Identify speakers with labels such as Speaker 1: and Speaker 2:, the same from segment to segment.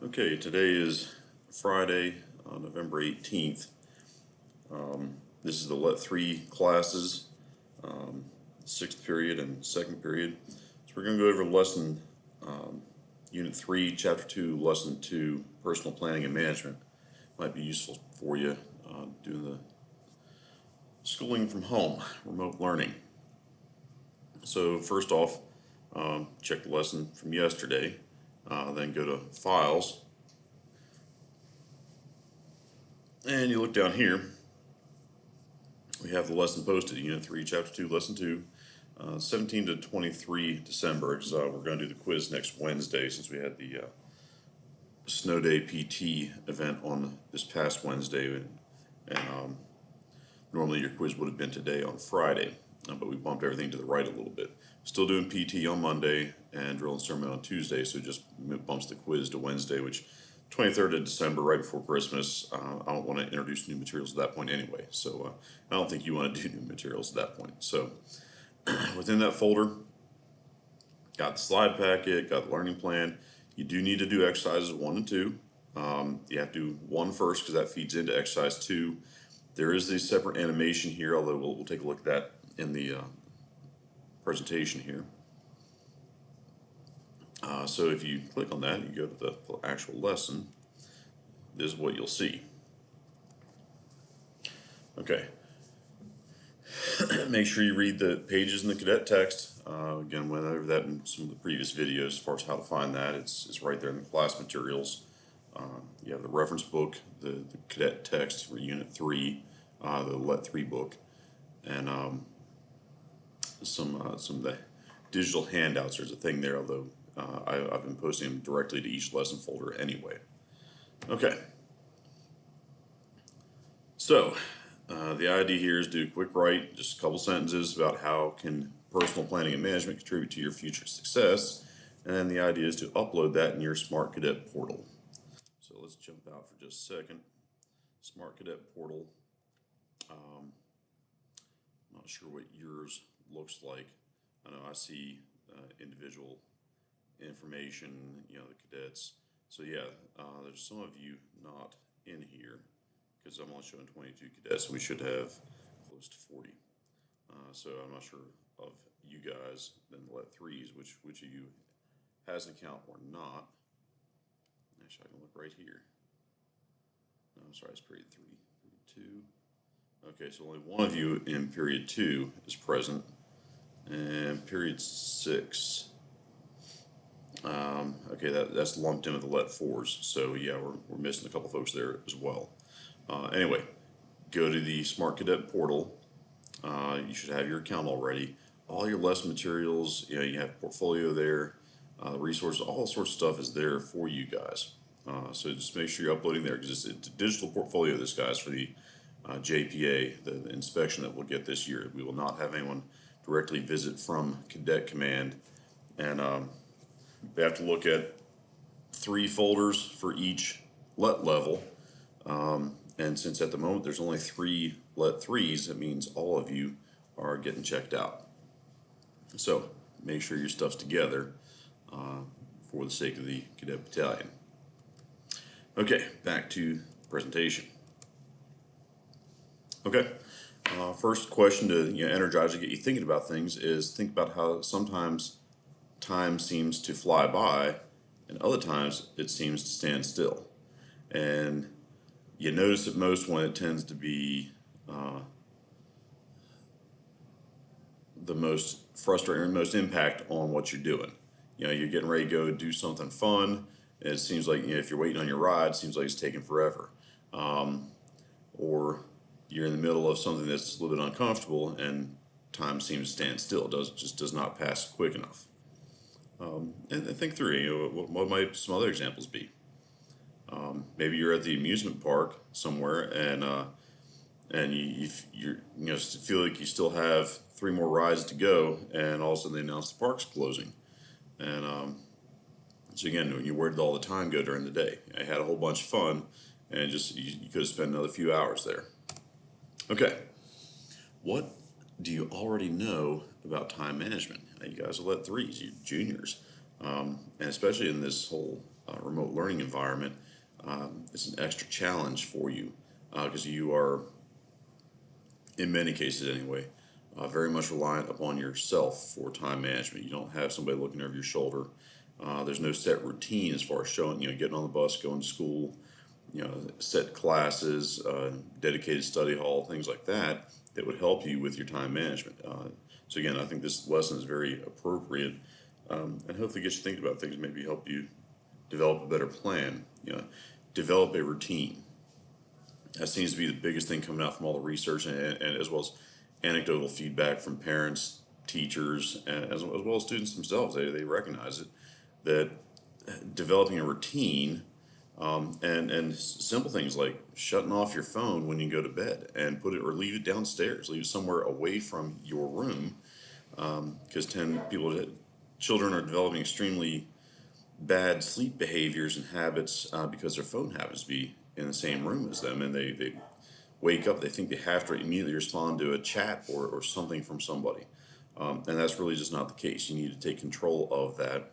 Speaker 1: Okay, today is Friday, November 18th. This is the Let 3 classes, 6th period and 2nd period. So we're going to go over lesson Unit 3, Chapter 2, Lesson 2, Personal Planning and Management. Might be useful for you doing the schooling from home, remote learning. So first off, check the lesson from yesterday. Then go to Files, and you look down here. We have the lesson posted, Unit 3, Chapter 2, Lesson 2, 17 to 23 December. We're going to do the quiz next Wednesday since we had the Snow Day PT event on this past Wednesday, and normally your quiz would have been today on Friday, but we bumped everything to the right a little bit. Still doing PT on Monday and drill and sermon on Tuesday, so it just bumps the quiz to Wednesday, which 23rd of December, right before Christmas. I don't want to introduce new materials at that point anyway, so I don't think you want to do new materials at that point. So within that folder, got the slide packet, got the learning plan. You do need to do exercises 1 and 2. You have to do 1 first because that feeds into exercise 2. There is a separate animation here, although we'll take a look at that in the presentation here. So if you click on that, you go to the actual lesson, this is what you'll see. Okay. Make sure you read the pages in the cadet text. Again, went over that in some of the previous videos as far as how to find that. It's right there in the class materials. You have the reference book, the cadet text for Unit 3, the Let 3 book, and some of the digital handouts. There's a thing there, although I've been posting them directly to each lesson folder anyway. Okay. So the idea here is do a quick write, just a couple sentences about how can personal planning and management contribute to your future success, and then the idea is to upload that in your SMART Cadet Portal. So let's jump out for just a second. SMART Cadet Portal. Not sure what yours looks like. I know I see individual information, the cadets. So yeah, there's some of you not in here because I'm only showing 22 cadets. We should have close to 40. So I'm not sure of you guys, then the Let 3s, which of you has an account or not. Actually, I can look right here. No, I'm sorry, it's period 3, period 2. Okay, so only one of you in period 2 is present, and period 6. Okay, that's lumped in with the Let 4s, so yeah, we're missing a couple folks there as well. Anyway, go to the SMART Cadet Portal. You should have your account already. All your lesson materials, you have portfolio there, resources, all sorts of stuff is there for you guys. So just make sure you're uploading there because it's a digital portfolio, this guys, for the JPA, the inspection that we'll get this year. We will not have anyone directly visit from Cadet Command, and they have to look at 3 folders for each Let level, and since at the moment there's only 3 Let 3s, it means all of you are getting checked out. So make sure your stuff's together for the sake of the Cadet Battalion. Okay, back to the presentation. Okay, first question to energize to get you thinking about things is think about how sometimes time seems to fly by and other times it seems to stand still. And you notice it most when it tends to be the most frustrating, most impact on what you're doing. You're getting ready to go do something fun, and it seems like if you're waiting on your ride, it seems like it's taking forever. Or you're in the middle of something that's a little bit uncomfortable, and time seems to stand still. It just does not pass quick enough. And think through, what might some other examples be? Maybe you're at the amusement park somewhere, and you feel like you still have 3 more rides to go, and all of a sudden they announce the park's closing. And so again, where did all the time go during the day? I had a whole bunch of fun, and you could have spent another few hours there. Okay, what do you already know about time management? You guys are Let 3s, you're juniors, and especially in this whole remote learning environment, it's an extra challenge for you because you are, in many cases anyway, very much reliant upon yourself for time management. You don't have somebody looking over your shoulder. There's no set routine as far as showing, getting on the bus, going to school, set classes, dedicated study hall, things like that, that would help you with your time management. So again, I think this lesson is very appropriate, and hopefully get you thinking about things, maybe help you develop a better plan, develop a routine. That seems to be the biggest thing coming out from all the research, and as well as anecdotal feedback from parents, teachers, and as well as students themselves. They recognize it, that developing a routine, and simple things like shutting off your phone when you go to bed and put it, or leave it downstairs, leave it somewhere away from your room, because children are developing extremely bad sleep behaviors and habits because their phone happens to be in the same room as them, and they wake up, they think they have to immediately respond to a chat or something from somebody, and that's really just not the case. You need to take control of that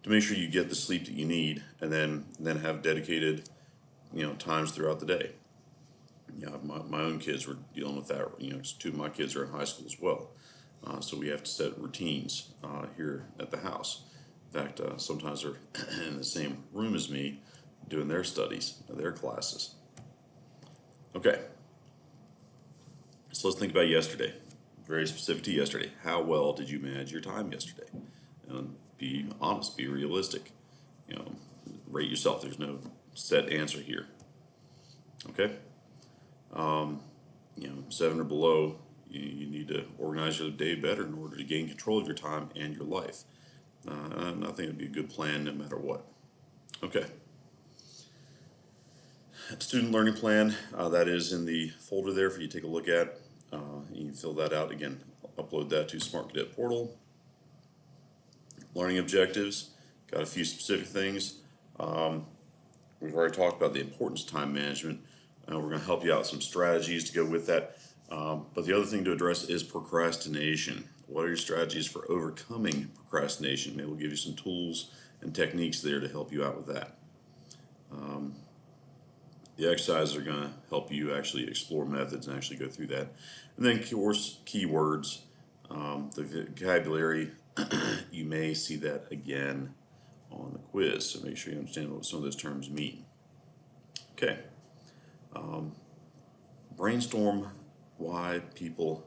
Speaker 1: to make sure you get the sleep that you need, and then have dedicated times throughout the day. My own kids were dealing with that. 'Cause two of my kids are in high school as well, so we have to set routines here at the house. In fact, sometimes they're in the same room as me doing their studies, their classes. Okay, so let's think about yesterday. Very specific to yesterday. How well did you manage your time yesterday? And be honest, be realistic. Rate yourself. There's no set answer here. Okay. 7 or below, you need to organize your day better in order to gain control of your time and your life. And I think it'd be a good plan no matter what. Okay. Student learning plan, that is in the folder there for you to take a look at. You can fill that out again, upload that to SMART Cadet Portal. Learning objectives, got a few specific things. We've already talked about the importance of time management. We're going to help you out with some strategies to go with that. But the other thing to address is procrastination. What are your strategies for overcoming procrastination? Maybe we'll give you some tools and techniques there to help you out with that. The exercises are going to help you actually explore methods and actually go through that. And then, of course, keywords, the vocabulary. You may see that again on the quiz, so make sure you understand what some of those terms mean. Okay. Brainstorm why people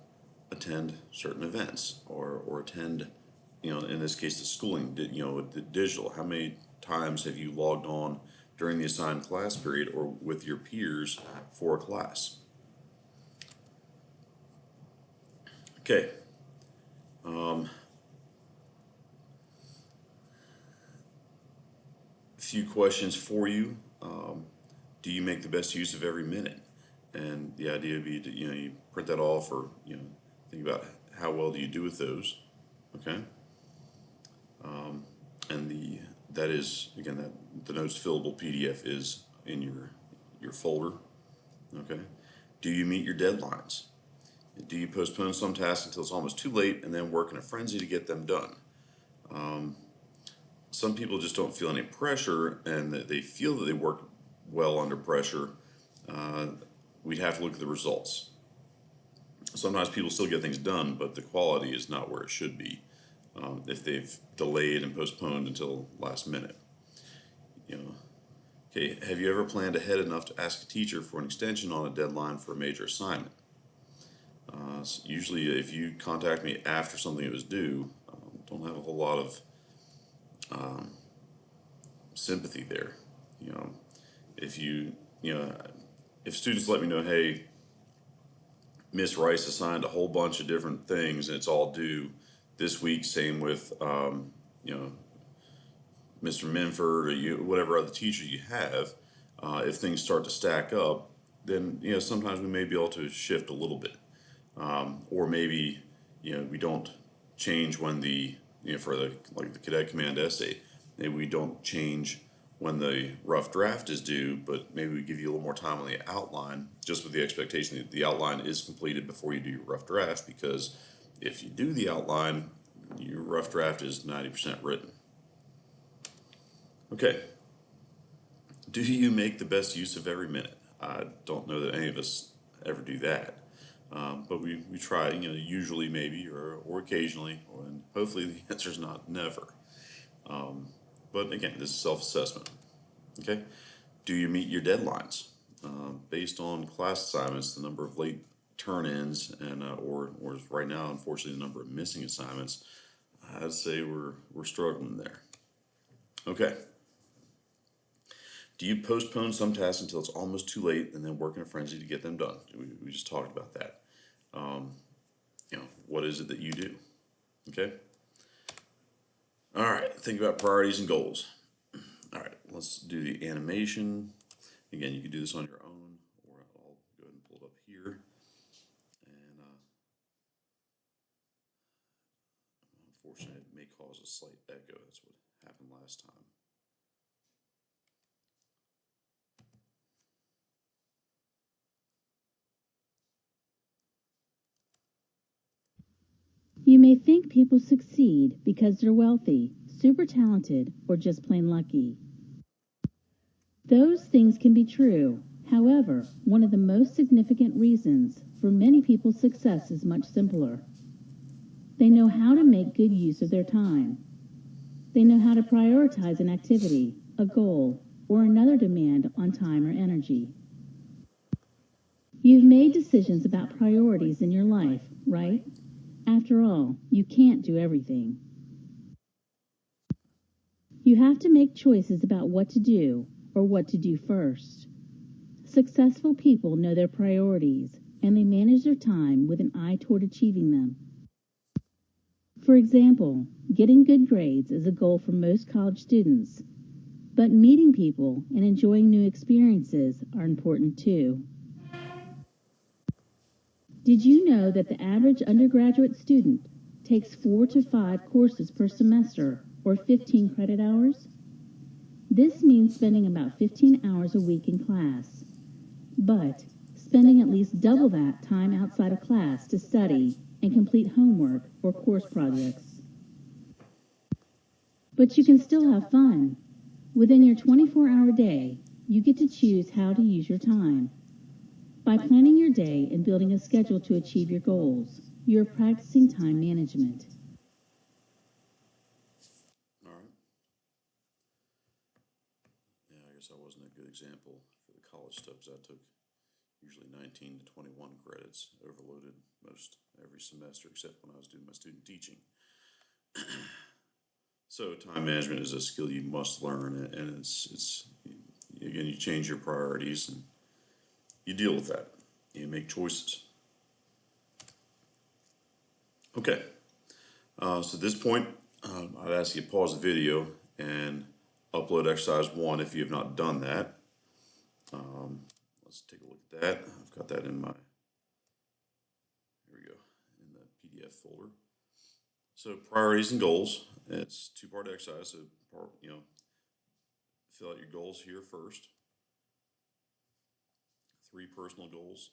Speaker 1: attend certain events or attend, in this case, the schooling, the digital. How many times have you logged on during the assigned class period or with your peers for a class? Okay. Few questions for you. Do you make the best use of every minute? And the idea would be to, you print that off, or think about how well do you do with those. Okay. And that is, again, that the notes fillable PDF is in your folder. Okay. Do you meet your deadlines? Do you postpone some tasks until it's almost too late and then work in a frenzy to get them done? Some people just don't feel any pressure, and that they feel that they work well under pressure. We'd have to look at the results. Sometimes people still get things done, but the quality is not where it should be if they've delayed and postponed until last minute. Okay, have you ever planned ahead enough to ask a teacher for an extension on a deadline for a major assignment? Usually, if you contact me after something was due, don't have a whole lot of sympathy there. If students let me know, hey, Miss Rice assigned a whole bunch of different things and it's all due this week, same with Mr. Minford or whatever other teacher you have, if things start to stack up, then sometimes we may be able to shift a little bit, or maybe we don't change when for the cadet command essay, maybe we don't change when the rough draft is due, but maybe we give you a little more time on the outline, just with the expectation that the outline is completed before you do your rough draft, because if you do the outline, your rough draft is 90% written. Okay, do you make the best use of every minute? I don't know that any of us ever do that. But we try, usually maybe or occasionally, and hopefully the answer is not never. But again, this is self-assessment. Okay, do you meet your deadlines? Based on class assignments, the number of late turn-ins and or right now, unfortunately, the number of missing assignments, I'd say we're struggling there. Okay. Do you postpone some tasks until it's almost too late and then work in a frenzy to get them done? We just talked about that. What is it that you do? Okay. All right. Think about priorities and goals. All right. Let's do the animation. Again, you can do this on your own, or I'll go ahead and pull it up here. And unfortunately, it may cause a slight echo. That's what happened last time.
Speaker 2: You may think people succeed because they're wealthy, super talented, or just plain lucky. Those things can be true. However, one of the most significant reasons for many people's success is much simpler. They know how to make good use of their time. They know how to prioritize an activity, a goal, or another demand on time or energy. You've made decisions about priorities in your life, right? After all, you can't do everything. You have to make choices about what to do or what to do first. Successful people know their priorities and they manage their time with an eye toward achieving them. For example, getting good grades is a goal for most college students, but meeting people and enjoying new experiences are important too. Did you know that the average undergraduate student takes 4 to 5 courses per semester, or 15 credit hours? This means spending about 15 hours a week in class, but spending at least double that time outside of class to study and complete homework or course projects. But you can still have fun. Within your 24-hour day, you get to choose how to use your time. By planning your day and building a schedule to achieve your goals, you're practicing time management.
Speaker 1: All right. Yeah, I guess I wasn't a good example for the college stuff because I took usually 19 to 21 credits, overloaded most every semester except when I was doing my student teaching. So time management is a skill you must learn, and it's again, you change your priorities and you deal with that. You make choices. Okay. So at this point, I'd ask you to pause the video and upload exercise 1 if you have not done that. Let's take a look at that. I've got that in my, here we go, in the PDF folder. So priorities and goals. It's 2-part exercise. So fill out your goals here first. 3 personal goals.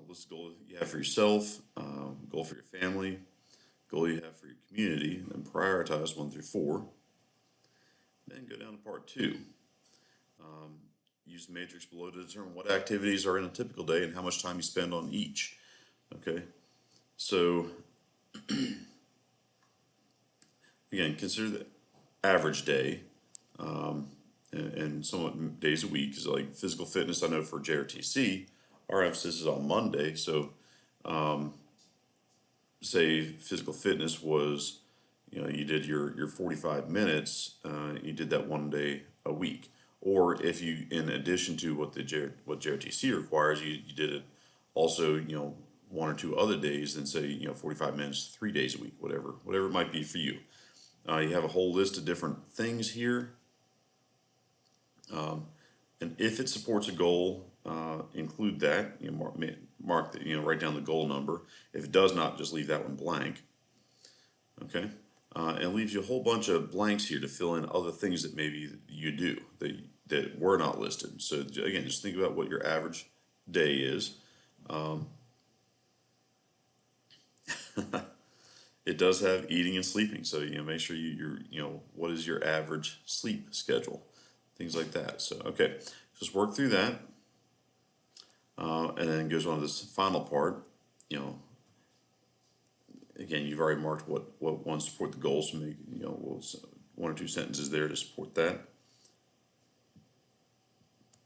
Speaker 1: List the goal you have for yourself, goal for your family, goal you have for your community, and then prioritize 1 through 4. Then go down to part 2. Use the matrix below to determine what activities are in a typical day and how much time you spend on each. Okay, so again, consider the average day and somewhat days a week. Because like physical fitness, I know for JROTC, our emphasis is on Monday. So say physical fitness was, you did your 45 minutes, you did that 1 day a week. Or if you, in addition to what what JROTC requires, you did it also, 1 or 2 other days, then say, 45 minutes, 3 days a week, whatever it might be for you. You have a whole list of different things here. And if it supports a goal, include that, mark the, write down the goal number. If it does not, just leave that one blank. Okay. And it leaves you a whole bunch of blanks here to fill in other things that maybe you do that were not listed. So again, just think about what your average day is. it does have eating and sleeping. So, make sure what is your average sleep schedule? Things like that. So, okay, just work through that. And then goes on to this final part. Again, you've already marked what one support the goals to make, one or two sentences there to support that.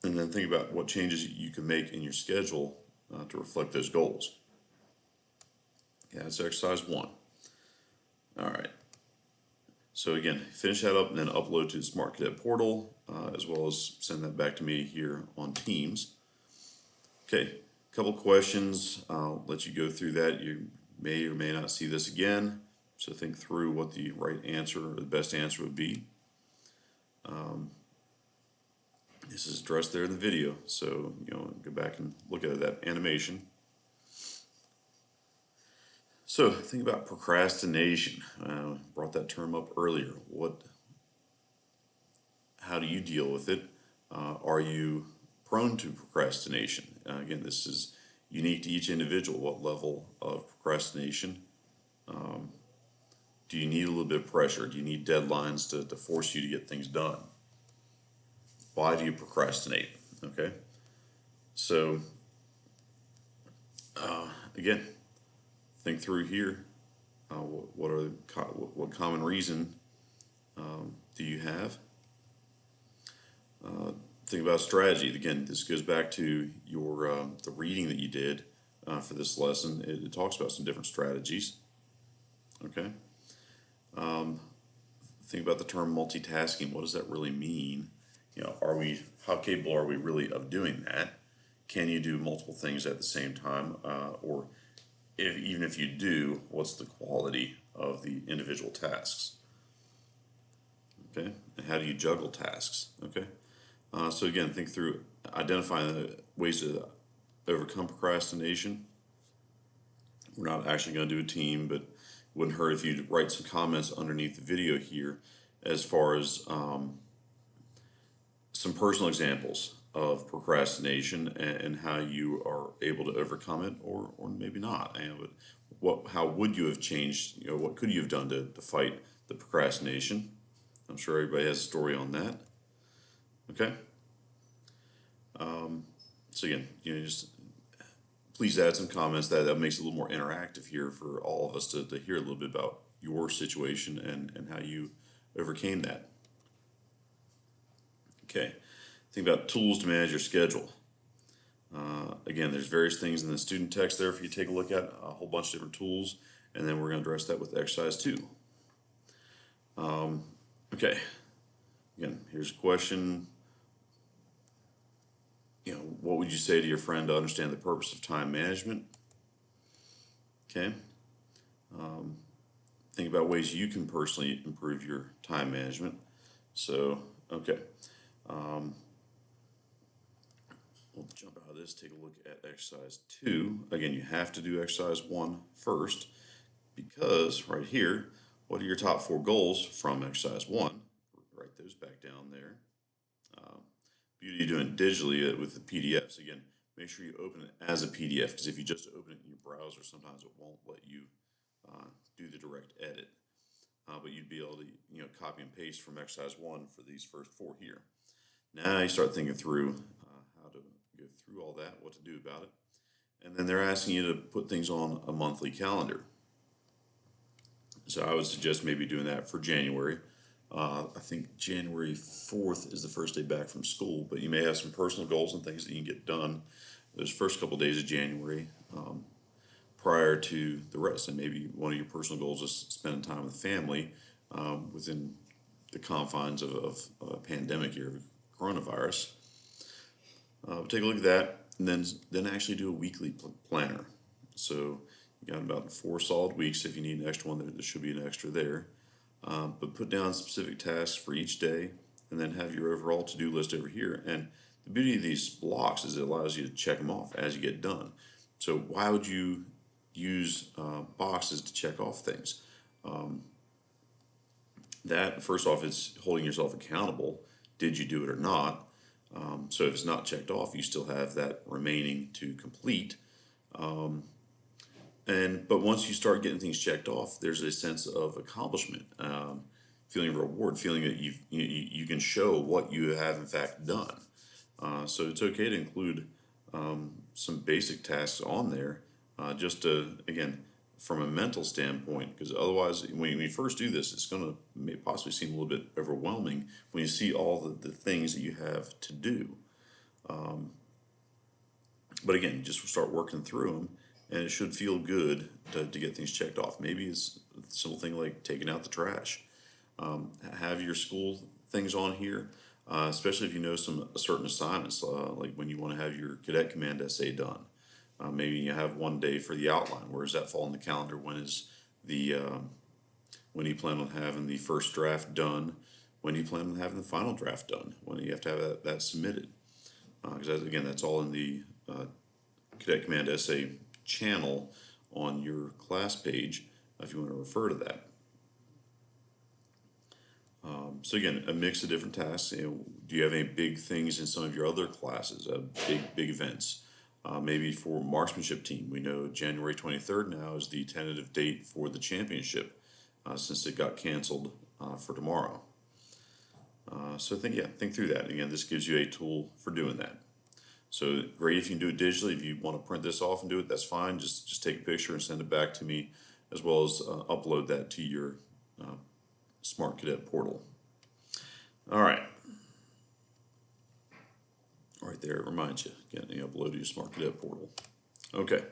Speaker 1: And then think about what changes you can make in your schedule to reflect those goals. Yeah, that's exercise 1. All right. So again, finish that up and then upload to the SMART Cadet Portal, as well as send that back to me here on Teams. Okay, a couple questions. I'll let you go through that. You may or may not see this again, so think through what the right answer or the best answer would be. This is addressed there in the video, so go back and look at that animation. So think about procrastination. Brought that term up earlier. How do you deal with it? Are you prone to procrastination? Again, this is unique to each individual. What level of procrastination? Do you need a little bit of pressure? Do you need deadlines to force you to get things done? Why do you procrastinate? Okay, so again, think through here. What common reason do you have? Think about strategy. Again, this goes back to your the reading that you did for this lesson. It talks about some different strategies. Okay. Think about the term multitasking. What does that really mean? How capable are we really of doing that? Can you do multiple things at the same time? Or even if you do, what's the quality of the individual tasks? Okay. And how do you juggle tasks? Okay. So again, think through identifying the ways to overcome procrastination. We're not actually going to do a team, but it wouldn't hurt if you'd write some comments underneath the video here as far as some personal examples of procrastination and how you are able to overcome it, or maybe not. But how would you have changed? What could you have done to fight the procrastination? I'm sure everybody has a story on that. Okay. So again, just please add some comments. That makes it a little more interactive here for all of us to hear a little bit about your situation and how you overcame that. Okay. Think about tools to manage your schedule. Again, there's various things in the student text there for you to take a look at, a whole bunch of different tools, and then we're going to address that with exercise 2. Okay. Again, here's a question. What would you say to your friend to understand the purpose of time management? Okay. Think about ways you can personally improve your time management. So, okay. We'll jump out of this, take a look at exercise 2. Again, you have to do exercise 1 first, because right here, what are your top 4 goals from exercise 1? Write those back down there. Beauty of doing digitally with the PDFs. Again, make sure you open it as a PDF, because if you just open it in your browser, sometimes it won't let you do the direct edit. But you'd be able to copy and paste from exercise 1 for these first 4 here. Now you start thinking through how to go through all that, what to do about it. And then they're asking you to put things on a monthly calendar. So I would suggest maybe doing that for January. I think January 4th is the first day back from school, but you may have some personal goals and things that you can get done those first couple of days of January prior to the rest. And maybe one of your personal goals is spending time with the family within the confines of a pandemic here, of coronavirus. Take a look at that, and then actually do a weekly planner. So you got about 4 solid weeks. If you need an extra one, there should be an extra there. But put down specific tasks for each day, and then have your overall to-do list over here. And the beauty of these blocks is it allows you to check them off as you get done. So why would you use boxes to check off things? That, first off, is holding yourself accountable. Did you do it or not? So if it's not checked off, you still have that remaining to complete. And But once you start getting things checked off, there's a sense of accomplishment, feeling of reward, feeling that you can show what you have in fact done. So it's okay to include some basic tasks on there, just to, again, from a mental standpoint, because otherwise, when you first do this, it's going to possibly seem a little bit overwhelming when you see all the things that you have to do. But again, just start working through them, and it should feel good to get things checked off. Maybe it's a simple thing like taking out the trash. Have your school things on here, especially if you know some certain assignments, like when you want to have your cadet command essay done. Maybe you have one day for the outline. Where does that fall in the calendar? When do you plan on having the first draft done? When do you plan on having the final draft done? When do you have to have that submitted? Because again, that's all in the Cadet Command Essay channel on your class page if you want to refer to that. So again, a mix of different tasks. Do you have any big things in some of your other classes? Big events? Maybe for marksmanship team, we know January 23rd now is the tentative date for the championship, since it got canceled for tomorrow. So think through that. Again, this gives you a tool for doing that. So great if you can do it digitally. If you want to print this off and do it, that's fine. Just take a picture and send it back to me, as well as upload that to your SMART Cadet Portal. All right. Right there, it reminds you. Again, upload to your SMART Cadet Portal. Okay.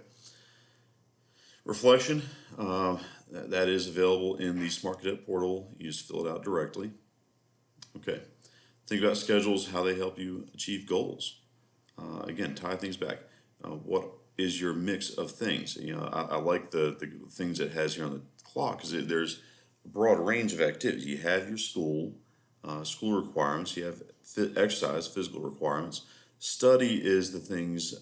Speaker 1: Reflection, that is available in the SMART Cadet Portal. You just fill it out directly. Okay. Think about schedules, how they help you achieve goals. Again, tie things back. What is your mix of things? I like the things it has here on the clock, because there's a broad range of activities. You have your school requirements. You have exercise, physical requirements. Study is the things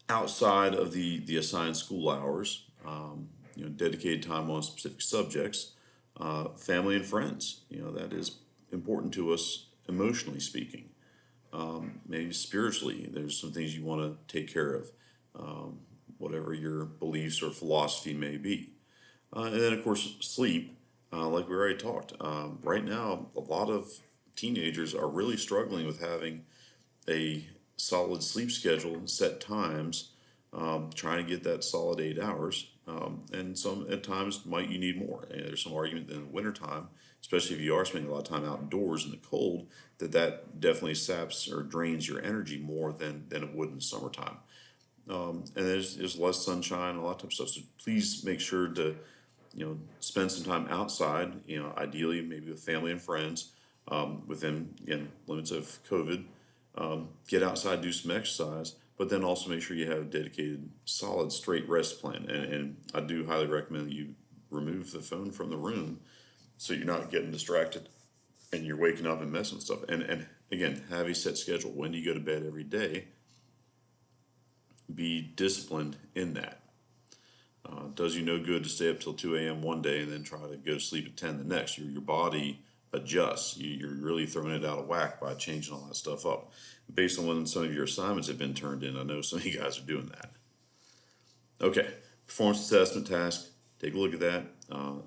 Speaker 1: outside of the assigned school hours. Dedicated time on specific subjects. Family and friends. That is important to us emotionally speaking. Maybe spiritually, there's some things you want to take care of, whatever your beliefs or philosophy may be. And then, of course, sleep, like we already talked. Right now, a lot of teenagers are really struggling with having a solid sleep schedule, set times, trying to get that solid 8 hours. And some at times you need more. And there's some argument that in the wintertime, especially if you are spending a lot of time outdoors in the cold, that definitely saps or drains your energy more than it would in the summertime. And there's less sunshine, a lot of stuff. So please make sure to spend some time outside. Ideally maybe with family and friends, within limits of COVID. Get outside, do some exercise, but then also make sure you have a dedicated, solid, straight rest plan. And I do highly recommend that you remove the phone from the room so you're not getting distracted and you're waking up and messing with stuff. And again, have a set schedule. When do you go to bed every day? Be disciplined in that. Does you no good to stay up till 2 a.m. one day and then try to go to sleep at 10 the next. Your body adjusts. You're really throwing it out of whack by changing all that stuff up. Based on when some of your assignments have been turned in, I know some of you guys are doing that. Okay, performance assessment task. Take a look at that.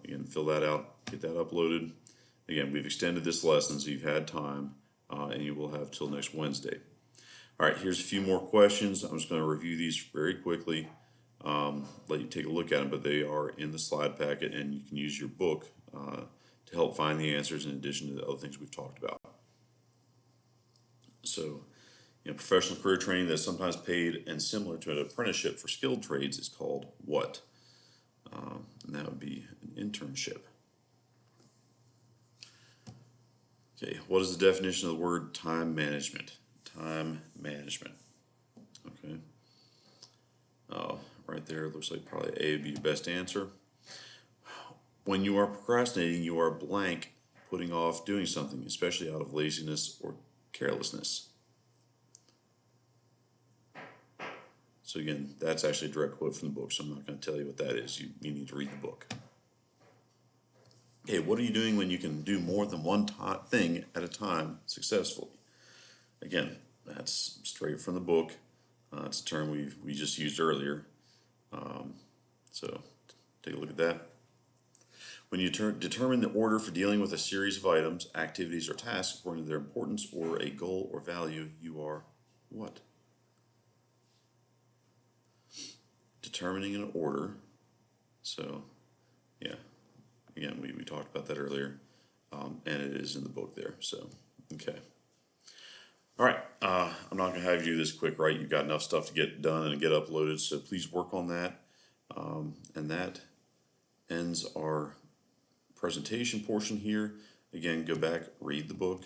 Speaker 1: Again, fill that out. Get that uploaded. Again, we've extended this lesson so you've had time, and you will have till next Wednesday. All right, here's a few more questions. I'm just going to review these very quickly. Let you take a look at them, but they are in the slide packet, and you can use your book to help find the answers in addition to the other things we've talked about. So, professional career training that's sometimes paid and similar to an apprenticeship for skilled trades is called what? And that would be an internship. Okay, what is the definition of the word time management? Time management. Okay. Right there, it looks like probably A would be your best answer. When you are procrastinating, you are blank, putting off doing something, especially out of laziness or carelessness. So again, that's actually a direct quote from the book, so I'm not going to tell you what that is. You need to read the book. Okay, what are you doing when you can do more than one thing at a time successfully? Again, that's straight from the book. It's a term we just used earlier. So take a look at that. When you determine the order for dealing with a series of items, activities, or tasks according to their importance or a goal or value, you are what? Determining an order. So, yeah, again, we talked about that earlier, and it is in the book there. So, okay. All right, I'm not going to have you do this quick, right? You've got enough stuff to get done and get uploaded, so please work on that. And that ends our presentation portion here. Again, go back, read the book.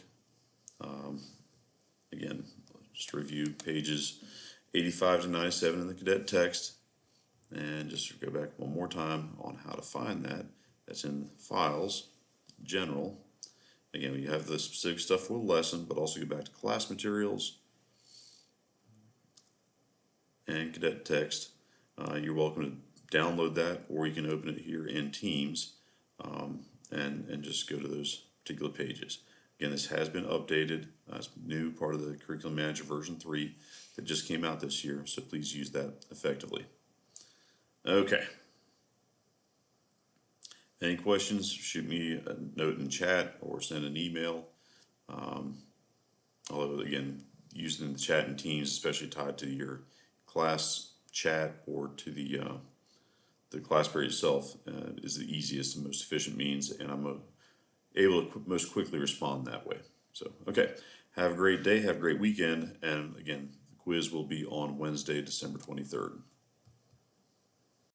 Speaker 1: Again, just review pages 85 to 97 in the cadet text, and just go back one more time on how to find that. That's in Files, General. Again, you have the specific stuff for the lesson, but also go back to class materials and cadet text. You're welcome to download that, or you can open it here in Teams, and just go to those particular pages. Again, this has been updated. It's new, part of the Curriculum Manager version 3 that just came out this year, so please use that effectively. Okay. Any questions, shoot me a note in chat or send an email. Although, again, using the chat in Teams, especially tied to your class chat or to the class period itself, is the easiest and most efficient means, and I'm able to most quickly respond that way. So, okay, have a great day, have a great weekend, and again, the quiz will be on Wednesday, December 23rd.